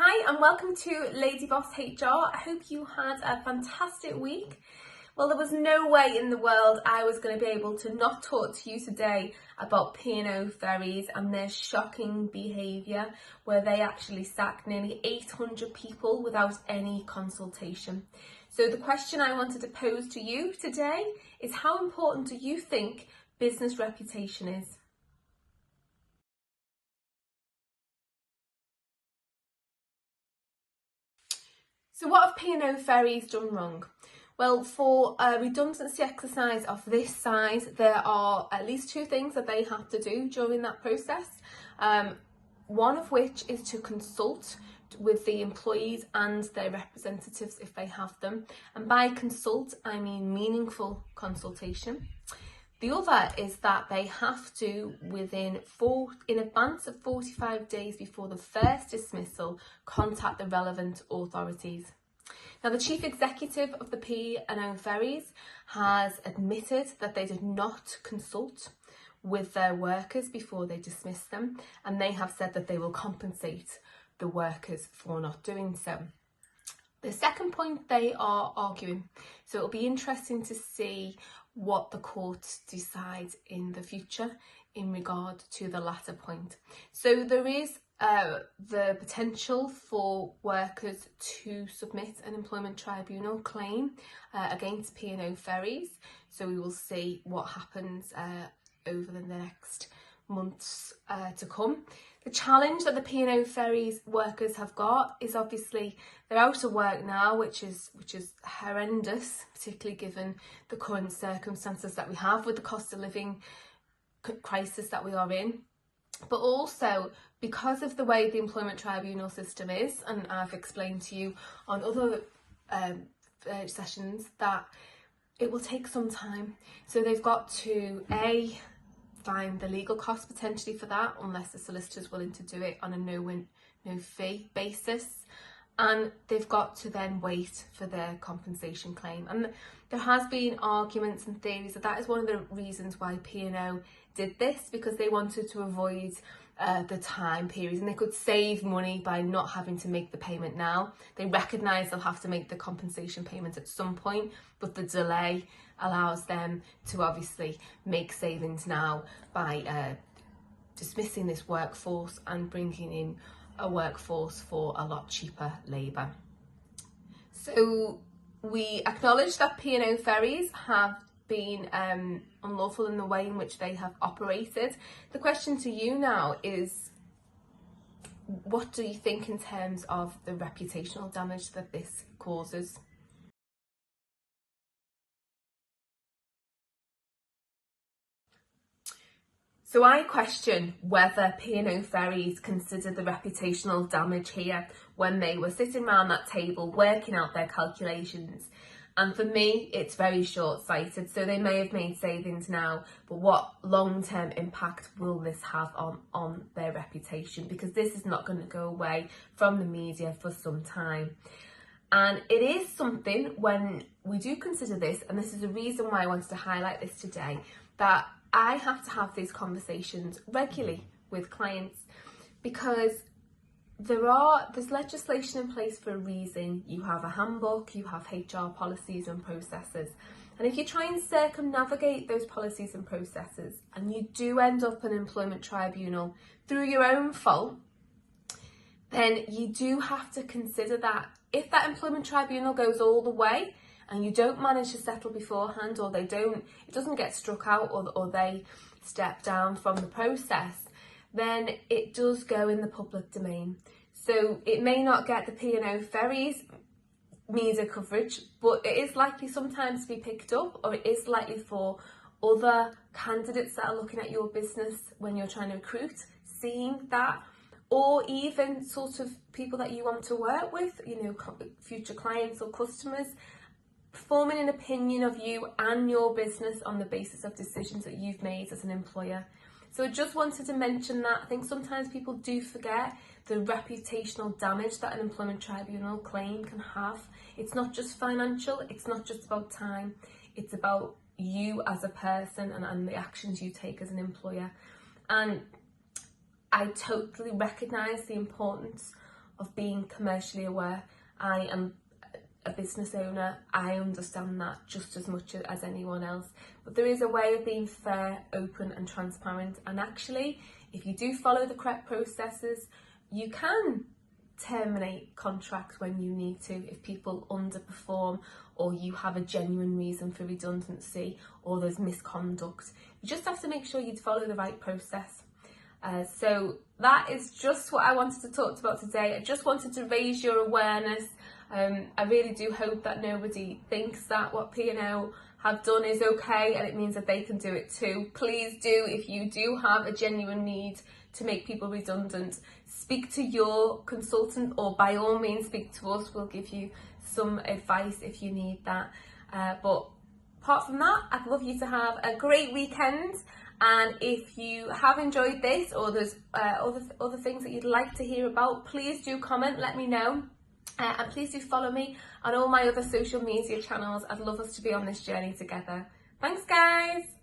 Hi and welcome to Lady Boss HR. I hope you had a fantastic week. Well, there was no way in the world I was going to be able to not talk to you today about P&O Ferries and their shocking behaviour where they actually sacked nearly 800 people without any consultation. So the question I wanted to pose to you today is, how important do you think business reputation is? So what have P&O Ferries done wrong? Well, for a redundancy exercise of this size, there are at least two things that they have to do during that process. One of which is to consult with the employees and their representatives if they have them. And by consult, I mean meaningful consultation. The other is that they have to, in advance of 45 days before the first dismissal, contact the relevant authorities. Now, the chief executive of the P&O Ferries has admitted that they did not consult with their workers before they dismissed them, and they have said that they will compensate the workers for not doing so. The second point they are arguing, so it'll be interesting to see what the court decides in the future in regard to the latter point. So there is the potential for workers to submit an employment tribunal claim against P&O Ferries. So we will see what happens over the next months to come. The challenge that the P&O Ferries workers have got is obviously they're out of work now, which is horrendous, particularly given the current circumstances that we have with the cost of living crisis that we are in. But also because of the way the employment tribunal system is, and I've explained to you on other sessions that it will take some time. So they've got to find the legal costs potentially for that, unless the solicitor's willing to do it on a no fee basis, and they've got to then wait for their compensation claim. And there has been arguments and theories that is one of the reasons why P&O did this, because they wanted to avoid the time periods, and they could save money by not having to make the payment now. They recognise they'll have to make the compensation payment at some point, but the delay allows them to obviously make savings now by dismissing this workforce and bringing in a workforce for a lot cheaper labour. So we acknowledge that P&O Ferries have been unlawful in the way in which they have operated. The question to you now is, what do you think in terms of the reputational damage that this causes? So I question whether P&O Ferries considered the reputational damage here when they were sitting around that table working out their calculations. And for me, it's very short-sighted. So they may have made savings now, but what long-term impact will this have on their reputation? Because this is not going to go away from the media for some time. And it is something, when we do consider this, and this is the reason why I wanted to highlight this today, that I have to have these conversations regularly with clients, because there's legislation in place for a reason. You have a handbook, you have HR policies and processes. And if you try and circumnavigate those policies and processes and you do end up in an employment tribunal through your own fault, then you do have to consider that if that employment tribunal goes all the way and you don't manage to settle beforehand, or it doesn't get struck out, or they step down from the process, then it does go in the public domain. So it may not get the P&O Ferries media coverage, but it is likely sometimes to be picked up, or it is likely for other candidates that are looking at your business when you're trying to recruit, seeing that, or even sort of people that you want to work with, future clients or customers, forming an opinion of you and your business on the basis of decisions that you've made as an employer. So I just wanted to mention that. I think sometimes people do forget the reputational damage that an employment tribunal claim can have. It's not just financial, it's not just about time, it's about you as a person and the actions you take as an employer. And I totally recognise the importance of being commercially aware. I am a business owner, I understand that just as much as anyone else, but there is a way of being fair, open and transparent, and actually if you do follow the correct processes, you can terminate contracts when you need to if people underperform, or you have a genuine reason for redundancy, or there's misconduct. You just have to make sure you follow the right process. So that is just what I wanted to talk about today. I just wanted to raise your awareness. I really do hope that nobody thinks that what P&O have done is okay and it means that they can do it too. Please do, if you do have a genuine need to make people redundant, speak to your consultant, or by all means speak to us. We'll give you some advice if you need that. But apart from that, I'd love you to have a great weekend. And if you have enjoyed this, or there's other things that you'd like to hear about, please do comment, let me know. And please do follow me on all my other social media channels. I'd love us to be on this journey together. Thanks, guys.